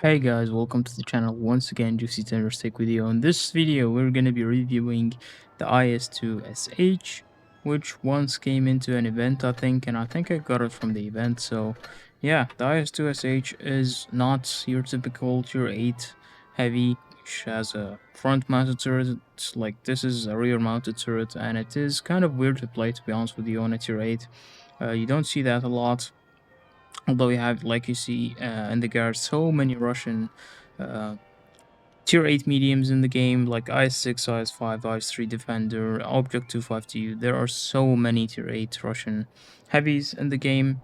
Hey guys, welcome to the channel once again, Juicy Tender Steak video. In this video, we're going to be reviewing the IS-2Sh, which once came into an event, I think, and I think I got it from the event. So, yeah, the IS-2Sh is not your typical Tier 8 heavy, which has a front-mounted turret. It's like this is a rear-mounted turret, and it is kind of weird to play, to be honest with you, on a Tier 8. You don't see that a lot. Although you have, like you see in the guard, so many Russian uh, tier 8 mediums in the game, like IS-6, IS-5, IS-3 Defender, Object 252. There are so many tier 8 Russian heavies in the game,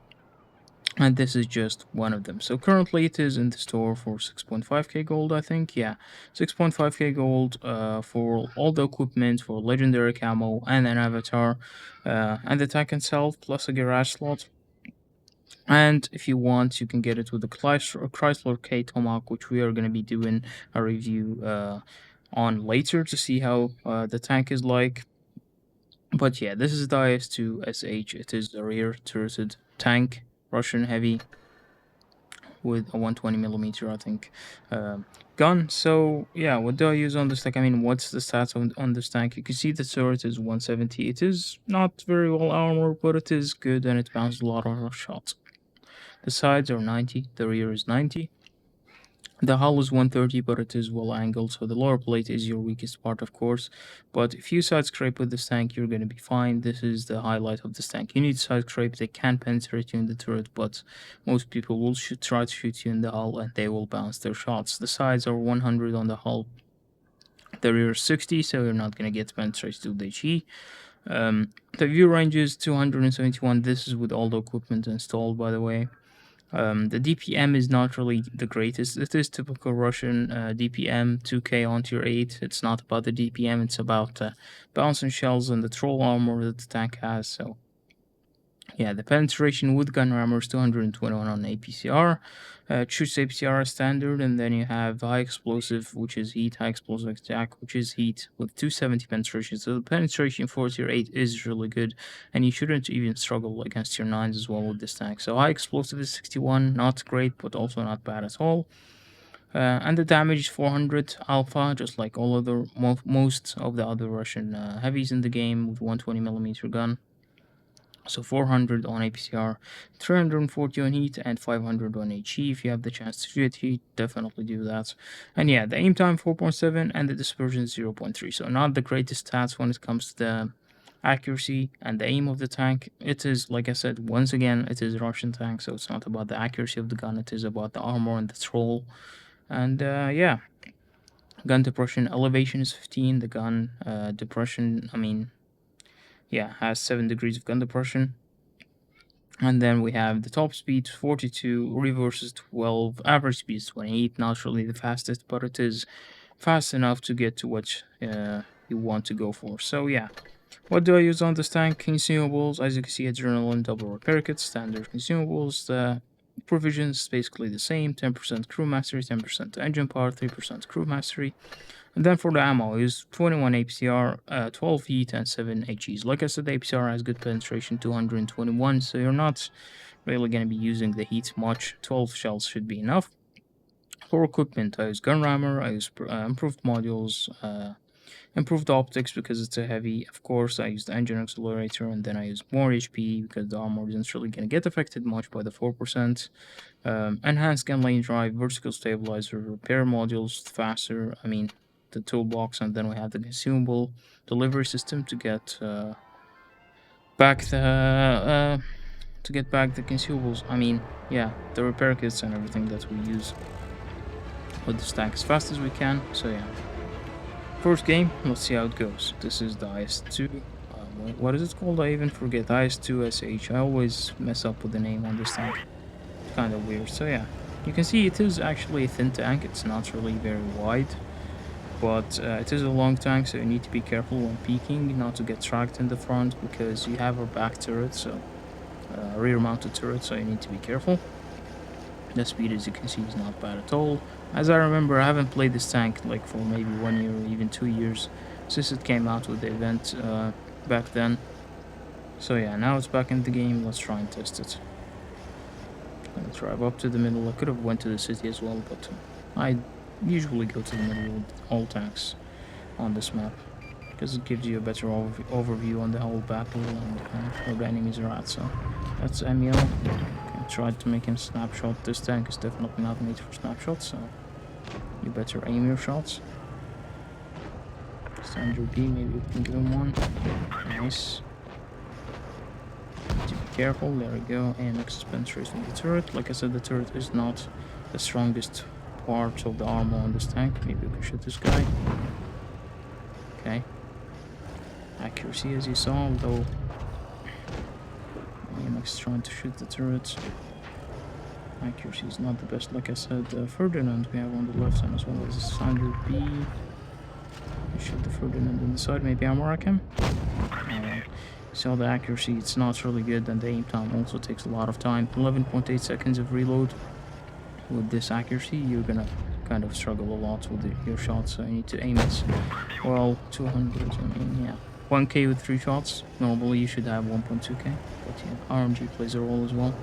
and this is just one of them. So currently it is in the store for 6.5k gold, I think. Yeah, 6.5k gold for all the equipment, for legendary camo and an avatar, and the tank itself, plus a garage slot. And if you want, you can get it with the Chrysler K Tomahawk, which we are going to be doing a review on later to see how the tank is like. But yeah, this is the IS-2Sh. It is a rear turreted tank, Russian heavy, with a 120 millimeter, I think, gun. So yeah, what do I use on this tank? I mean, what's the stats on this tank? You can see the turret is 170. It is not very well armored, but it is good and it bounces a lot of shots. The sides are 90, the rear is 90. The hull is 130, but it is well angled, so the lower plate is your weakest part, of course. But if you side scrape with this tank, you're going to be fine. This is the highlight of this tank. You need side scrape, they can penetrate you in the turret, but most people will try to shoot you in the hull and they will bounce their shots. The sides are 100 on the hull, the rear is 60, so you're not going to get penetrated to the G. The view range is 271. This is with all the equipment installed, by the way. The DPM is not really the greatest. It is typical Russian DPM 2K on tier 8. It's not about the DPM, it's about bouncing shells and the troll armor that the tank has. So, yeah, the penetration with gun rammer is 221 on APCR. Choose APCR as standard, and then you have high explosive, which is heat, high explosive attack, which is heat, with 270 penetration. So the penetration for tier 8 is really good, and you shouldn't even struggle against tier 9s as well with this tank. So high explosive is 61, not great, but also not bad at all. And the damage is 400 alpha, just like all other most of the other Russian heavies in the game with 120 millimeter gun. So 400 on APCR, 340 on heat, and 500 on HE. If you have the chance to shoot heat, definitely do that. And yeah, the aim time 4.7 and the dispersion 0.3. So not the greatest stats when it comes to the accuracy and the aim of the tank. It is, like I said, once again, it is a Russian tank, so it's not about the accuracy of the gun, it is about the armor and the troll. And yeah, gun depression elevation is 15. The gun depression, yeah, has 7 degrees of gun depression. And then we have the top speed 42, reverse is 12, average speed is 28. Not really the fastest, but it is fast enough to get to what you want to go for. So yeah, what do I use on this tank? Consumables, as you can see, adrenaline, double repair kit, standard consumables. The provisions basically the same: 10% crew mastery, 10% engine power, 3% crew mastery. And then for the ammo is 21 APCR, 12 heat, and 7 HEs. Like I said, the APCR has good penetration, 221, so you're not really going to be using the heat much. 12 shells should be enough. For equipment, I use gun rammer, I use improved modules, improved optics because it's a heavy. Of course, I use the engine accelerator, and then I use more HP because the armor isn't really going to get affected much by the 4%. Enhanced gun lane drive, vertical stabilizer, repair modules faster. The toolbox, and then we have the consumable delivery system to get back the consumables. Yeah, the repair kits and everything that we use with the stack as fast as we can. So yeah, first game, let's see how it goes. This is the IS-2. What is it called? I even forget. IS-2Sh. I always mess up with the name on this tank. It's kind of weird. So yeah, you can see it is actually a thin tank. It's not really very wide, but it is a long tank, so you need to be careful when peeking, not to get tracked in the front, because you have a back turret, so a rear mounted turret, so you need to be careful. The speed, as you can see, is not bad at all. As I remember, I haven't played this tank like for maybe 1 year or even 2 years since it came out with the event back then. So yeah, now it's back in the game. Let's try and test it. Gonna drive up to the middle. I could have went to the city as well, but I usually go to the middle with all tanks on this map because it gives you a better overview on the whole battle and where the enemies are at. So that's Emil. Okay, tried to make him snapshot. This tank is definitely not made for snapshots, so you better aim your shots. Standard B, maybe we can give him one. Nice. To be careful, there we go. AMX is penetrating the turret. Like I said, the turret is not the strongest part of the armor on this tank. Maybe we can shoot this guy. Okay. Accuracy, as you saw, although AMX is trying to shoot the turret. Accuracy is not the best, like I said. Ferdinand we have on the left hand as well as Standard B. Shoot the Ferdinand on the side, maybe armor rack him. So the accuracy, it's not really good, and the aim time also takes a lot of time. 11.8 seconds of reload. With this accuracy, you're gonna kind of struggle a lot with your shots, so you need to aim it. Well, 200, I mean, yeah. 1k with 3 shots. Normally you should have 1.2k, but yeah, RNG plays a role as well.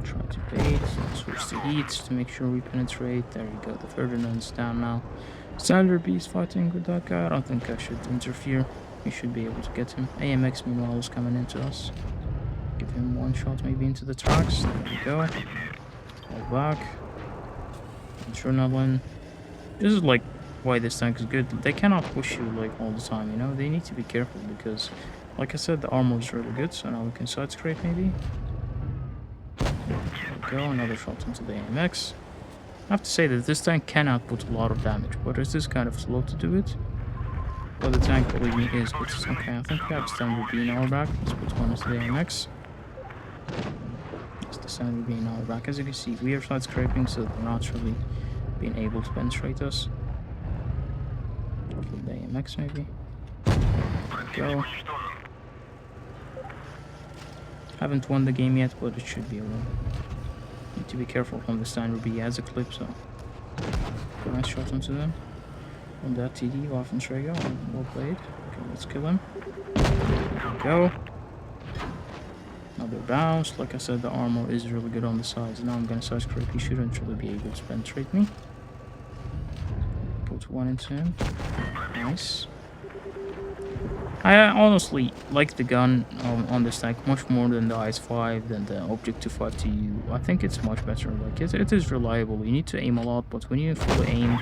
Try to bait, switch to heat to make sure we penetrate. There you go, the Ferdinand's down now. Standard B is fighting with that guy. I don't think I should interfere. We should be able to get him. AMX meanwhile is coming into us. Give him one shot maybe into the tracks. There we go. Fall back. Adrenaline. This is like why this tank is good. They cannot push you like all the time, you know? They need to be careful because, like I said, the armor is really good. So now we can side scrape maybe. There we go. Another shot into the AMX. I have to say that this tank cannot put a lot of damage, but it is kind of slow to do it. But the tank, believe me, is good. Okay, I think we have Standard B in our back. Let's put one into the AMX. It's the Standard B in our back. As you can see, we are side scraping, so they're not really being able to penetrate us. Kill the AMX maybe. There we go. Haven't won the game yet, but it should be a win. Need to be careful from the Standard B as a clip, so nice shot into them. On that TD, Waffenträger, well played. Okay, let's kill him. There we go. Another bounce. Like I said, the armor is really good on the sides. Now I'm gonna side scrape. He shouldn't really be able to penetrate me. Put one into him. Nice. I honestly like the gun on this tank much more than the IS-5, than the Objective 5TU. I think it's much better. Like it is reliable. You need to aim a lot, but when you fully aim,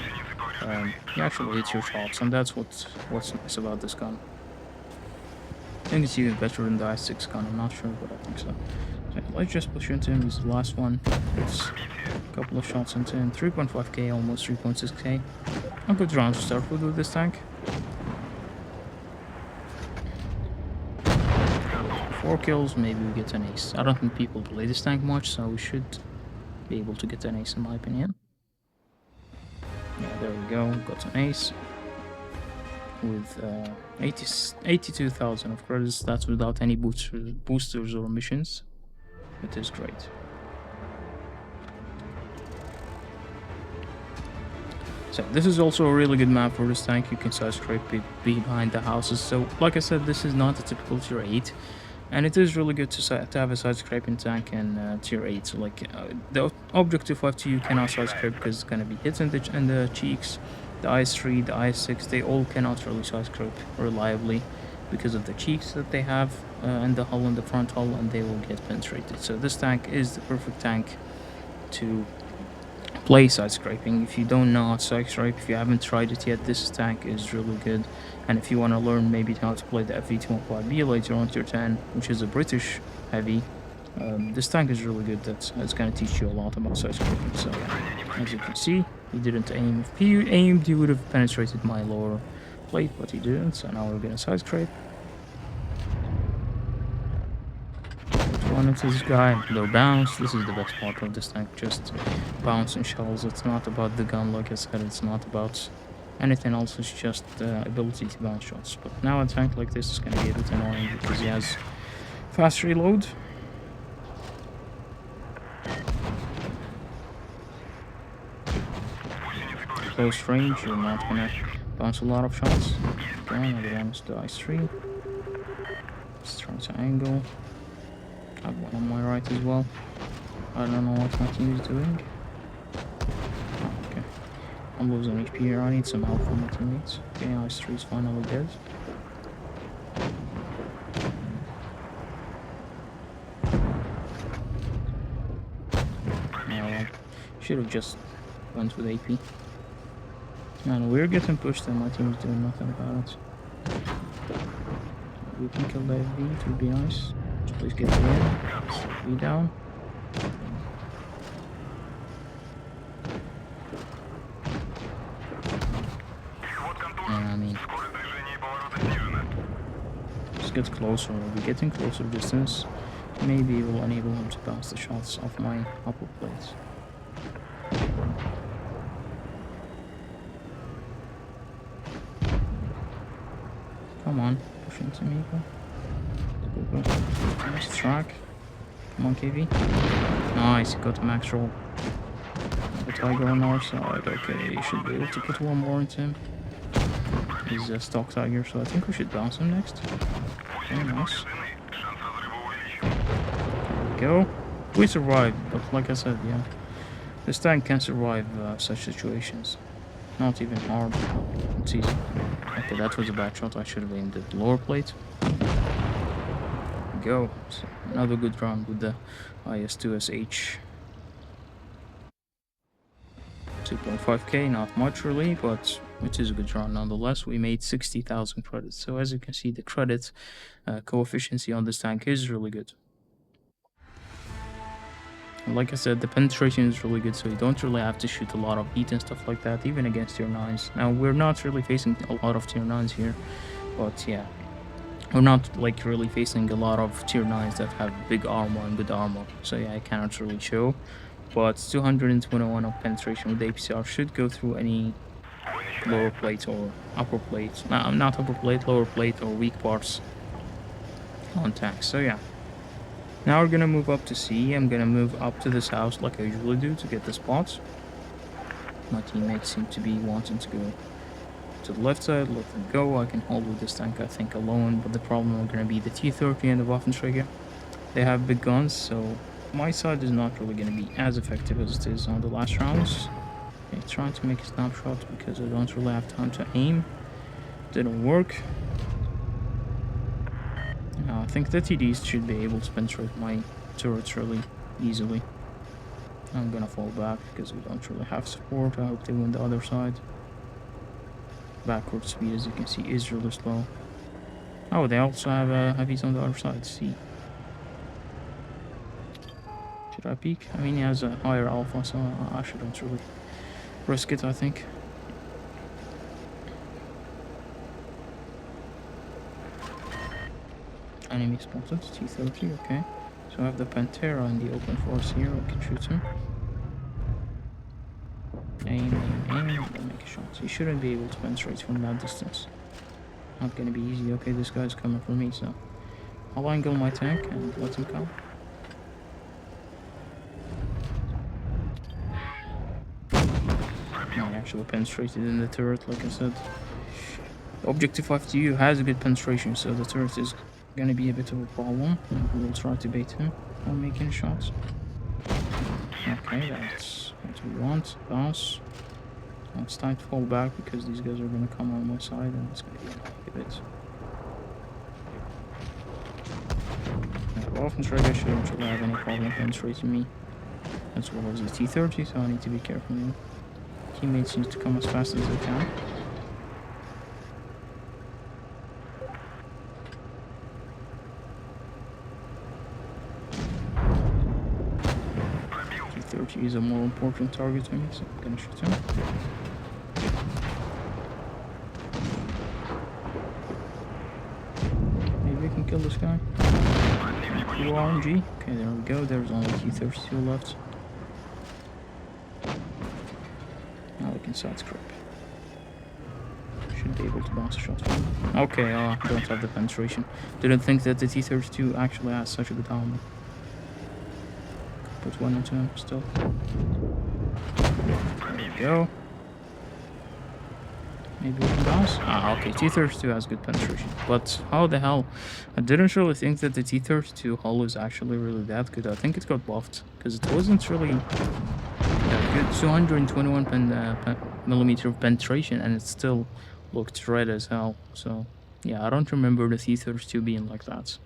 you actually hit your shots, and that's what's nice about this gun. I think it's even better than the IS-6 gun. I'm not sure, but I think so. So let's just push into him. He's the last one. It's a couple of shots into him. 3.5k, almost 3.6k. A good round to start with this tank. 4 kills, maybe we get an ace. I don't think people play this tank much, so we should be able to get an ace in my opinion. Yeah, there we go, got an ace. With 82,000 of credits, that's without any boosters or missions. It is great. So this is also a really good map for this tank. You can side scrape behind the houses. So like I said, this is not a typical tier 8. And it is really good to have a side scraping tank in tier 8. So like the Objective 5TU cannot side scrape because it's going to be hit in the cheeks. The IS-3, the IS-6, they all cannot really side scrape reliably because of the cheeks that they have and the hull and the front hull, and they will get penetrated. So this tank is the perfect tank to play side scraping. If you don't know how to side scrape, if you haven't tried it yet, this tank is really good. And if you want to learn maybe how to play the FV215B later on tier 10, which is a British heavy, this tank is really good. It's going to teach you a lot about side scraping. So as you can see, he didn't aim. If he aimed, he would have penetrated my lower plate, but he didn't. So now we're going to side scrape. One into this guy, low bounce. This is the best part of this tank, just bouncing shells. It's not about the gun, like I said, it's not about anything else, it's just the ability to bounce shots. But now a tank like this is going to be a bit annoying because he has fast reload. Close range, you're not going to bounce a lot of shots. Okay, another one is the IS-3. Let's try to angle. I have one on my right as well. I don't know what my team is doing. Oh, okay. I'm losing HP here. I need some help from my teammates. Okay, IS-3 is finally dead. Should have just went with AP. Man, we're getting pushed and my team is doing nothing about it. We can kill the FB, it would be nice. Please get the in. FB down. And I mean, just get closer. We're getting closer distance. Maybe we'll enable him to bounce the shots off my upper plates. Come on, push into me, go. Nice track. Come on, KV. Nice, you got the max roll. The tiger on our side. Okay, you should be able to put one more into him. He's a stock tiger, so I think we should bounce him next. Okay, nice. There we go. We survived, but like I said, yeah, this tank can survive such situations. Not even hard. It's easy. Okay, that was a bad shot. I should have aimed at the lower plate. Go. So another good round with the IS-2Sh. 2.5k, not much really, but it is a good round nonetheless. We made 60,000 credits. So as you can see, the credit coefficient on this tank is really good. Like I said, the penetration is really good, so you don't really have to shoot a lot of heat and stuff like that, even against tier 9s. Now, we're not really facing a lot of tier 9s here, but yeah. We're not like really facing a lot of tier 9s that have big armor and good armor, so yeah, I cannot really show. But 221 of penetration with the APCR should go through any lower plate or upper plate. No, not upper plate, lower plate or weak parts on tanks, so yeah. Now we're gonna move up to C. I'm gonna move up to this house like I usually do to get the spots. My teammates seem to be wanting to go to the left side. Let them go. I can hold with this tank, I think, alone. But the problem are gonna be the T-30 and the Waffenträger. They have big guns, so my side is not really gonna be as effective as it is on the last rounds. Okay, trying to make a snapshot because I don't really have time to aim. Didn't work. I think the TDs should be able to penetrate my turrets really easily. I'm gonna fall back because we don't really have support. I hope they win the other side. Backward speed, as you can see, is really slow. Oh, they also have heavies on the other side. See. Should I peek? I mean, he has a higher alpha, so I shouldn't really risk it, I think. Enemy spotted, T-30, okay. So I have the Pantera in the open force here, I can shoot him. Aim, and make a shot. He shouldn't be able to penetrate from that distance. Not gonna be easy. Okay, this guy's coming for me, so I'll angle my tank and let him come. I actually penetrated in the turret, like I said. The Objective 5TU has a good penetration, so the turret is gonna be a bit of a problem. We'll try to bait him while making shots. Okay, that's what we want. Bounce. Now it's time to fall back because these guys are gonna come on my side and it's gonna be a bit. Waffenträger shouldn't really have any problem penetrating me. As well as the T-30, so I need to be careful here. Teammates need to come as fast as they can. T-30 is a more important target to me, so I'm gonna shoot him. Maybe we can kill this guy. Blue RNG. Okay, there we go. There's only T-32 left. Now we can side scrape. Should be able to bounce a shot from him. Okay, don't have the penetration. Didn't think that the T-32 actually has such a good armor. Put one into him still. There we go. Maybe we can bounce? Ah, okay. T-32 has good penetration. But how the hell? I didn't really think that the T-32 hull is actually really that good. I think it got buffed because it wasn't really that good. 221 millimeter of penetration, and it still looked red as hell. So yeah, I don't remember the T-32 being like that.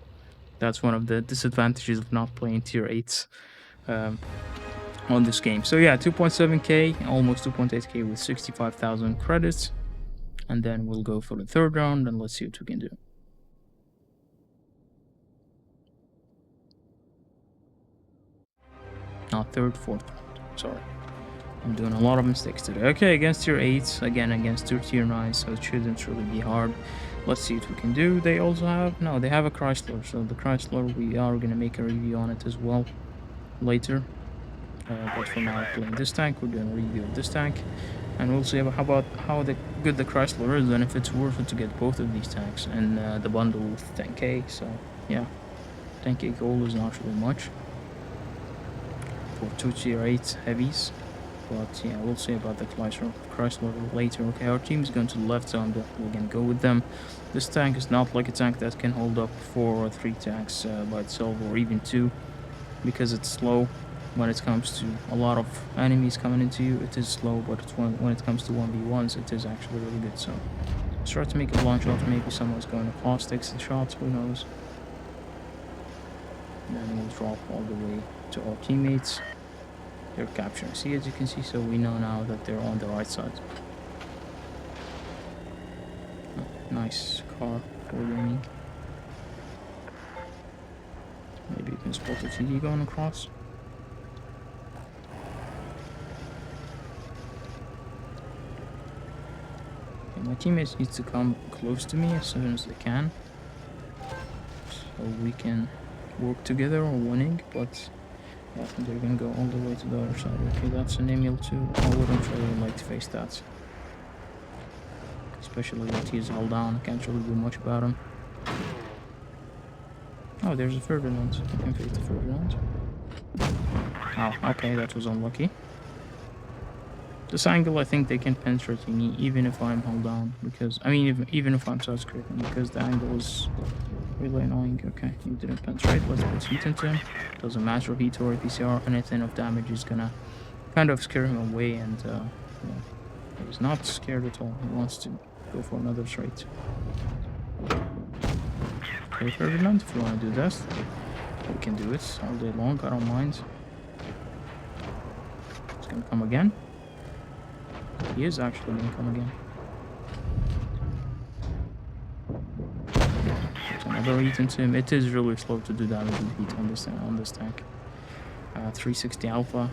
That's one of the disadvantages of not playing tier 8s um, on this game. So yeah, 2.7k, almost 2.8k with 65,000 credits. And then we'll go for the third round and let's see what we can do. Not third, fourth round. Sorry. I'm doing a lot of mistakes today. Okay, against tier 8s, again against tier 9, so it shouldn't really be hard. Let's see what we can do. They also have, no, they have a Chrysler, so the Chrysler, we are going to make a review on it as well later. But for now, playing this tank, we're doing a review of this tank. And we'll see about how good the Chrysler is and if it's worth it to get both of these tanks and the bundle with 10k. So yeah, 10k gold is not really much for 2 tier 8 heavies. But yeah, we'll see about the Chrysler later. Okay, our team is going to the left, so we're going to go with them. This tank is not like a tank that can hold up 4 or 3 tanks by itself, or even 2, because it's slow. When it comes to a lot of enemies coming into you, it is slow, but when it comes to 1v1s, it is actually really good. So start to make a blind shot, maybe someone's going across, takes the shot, who knows. And then we'll drop all the way to our teammates. They're capturing C, as you can see, so we know now that they're on the right side. Oh, nice car for winning. Maybe you can spot the TD going across. Okay, my teammates need to come close to me as soon as they can, so we can work together on winning, but yeah, I think they're gonna go all the way to the other side. Okay, that's an Emil too. I wouldn't really like to face that. Especially that he's held down. I can't really do much about him. Oh, there's a Ferdinand. I can face the Ferdinand. Oh, okay, that was unlucky. This angle, I think they can penetrate me even if I'm held down. Because, I mean, even if I'm side-scraping, because the angle is really annoying. Okay, he didn't penetrate. Let's put heat into him. Doesn't matter heat or PCR. Anything of damage is gonna kind of scare him away, and yeah, he's not scared at all. He wants to go for another trait. Okay, Ferdinand, if you want to do this, we can do it all day long. I don't mind. It's gonna come again. He is actually gonna come again. There's another heat into him. It is really slow to do damage with heat on this tank. 360 alpha.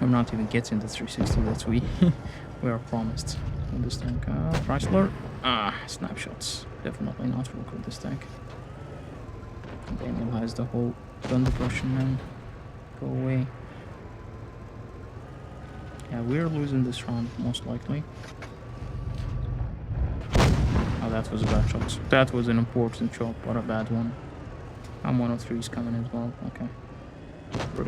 I'm not even getting the 360 that we are promised on this tank. Chrysler. Snapshots. Definitely not work with this tank. Daniel has the whole gun depression, man. Go away. Yeah, we're losing this round, most likely. Oh, that was a bad shot. That was an important shot, but a bad one. I'm 103 is coming as well. Okay. Rip.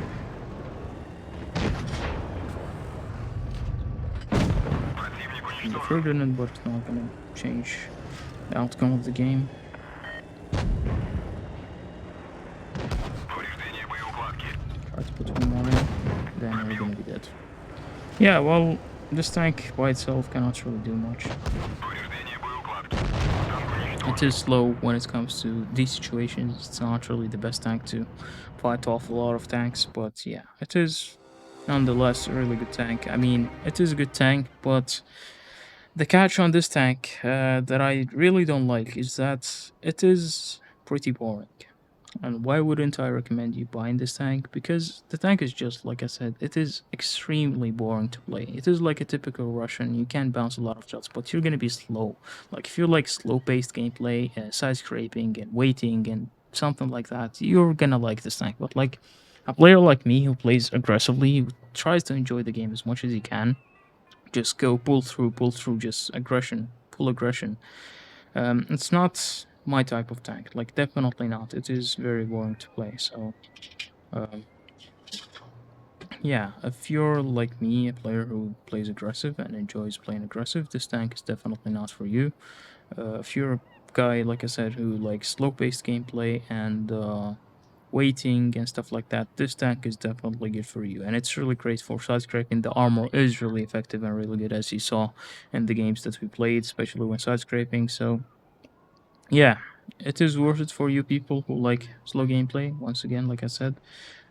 The Ferdinand, but it's not gonna change the outcome of the game. Try to put one more in, then we're gonna be dead. Yeah, well, this tank by itself cannot really do much. It is slow when it comes to these situations. It's not really the best tank to fight off a lot of tanks, but yeah, it is nonetheless a really good tank. I mean, it is a good tank, but the catch on this tank that I really don't like is that it is pretty boring. And why wouldn't I recommend you buying this tank? Because the tank is just, like I said, it is extremely boring to play. It is like a typical Russian. You can bounce a lot of shots, but you're going to be slow. Like, if you like slow-paced gameplay, side scraping and waiting and something like that, you're going to like this tank. But, like, a player like me who plays aggressively, who tries to enjoy the game as much as he can, just go pull through, just aggression, full aggression. It's not my type of tank, like definitely not. It is very boring to play. So Yeah, if you're like me, a player who plays aggressive and enjoys playing aggressive, this tank is definitely not for you. If you're a guy, like I said, who likes slow-paced gameplay and waiting and stuff like that, this tank is definitely good for you. And it's really great for side scraping. The armor is really effective and really good, as you saw in the games that we played, especially when side scraping. So yeah, it is worth it for you people who like slow gameplay. Once again, like I said,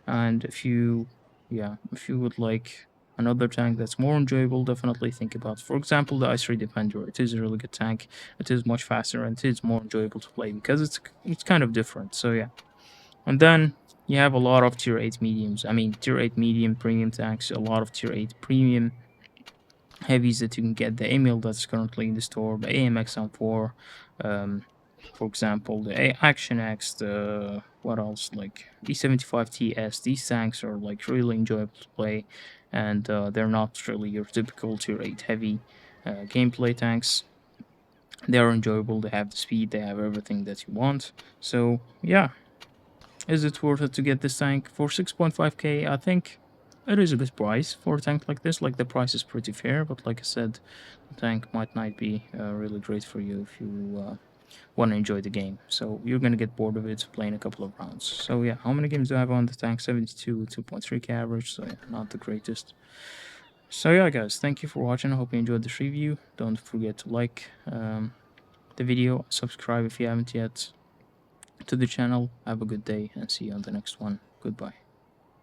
and if you would like another tank that's more enjoyable, definitely think about, for example, the Ice Ray Defender. It is a really good tank. It is much faster and it is more enjoyable to play because it's kind of different. So yeah, and then you have a lot of tier 8 mediums. I mean, tier 8 medium premium tanks, a lot of tier 8 premium heavies that you can get. The Emil that's currently in the store, the AMX on 4, um, for example, the Action X, the what else, like E75TS. These tanks are like really enjoyable to play, and they're not really your typical tier 8 heavy gameplay tanks. They are enjoyable, they have the speed, they have everything that you want. So, yeah, is it worth it to get this tank for 6.5k? I think it is a good price for a tank like this. Like, the price is pretty fair, but like I said, the tank might not be really great for you if you want to enjoy the game. So you're gonna get bored of it playing a couple of rounds. So yeah, how many games do I have on the tank? 72, 2.3k average. So yeah, not the greatest. So yeah, guys, thank you for watching. I hope you enjoyed this review. Don't forget to like the video, subscribe if you haven't yet to the channel. Have a good day and see you on the next one. Goodbye.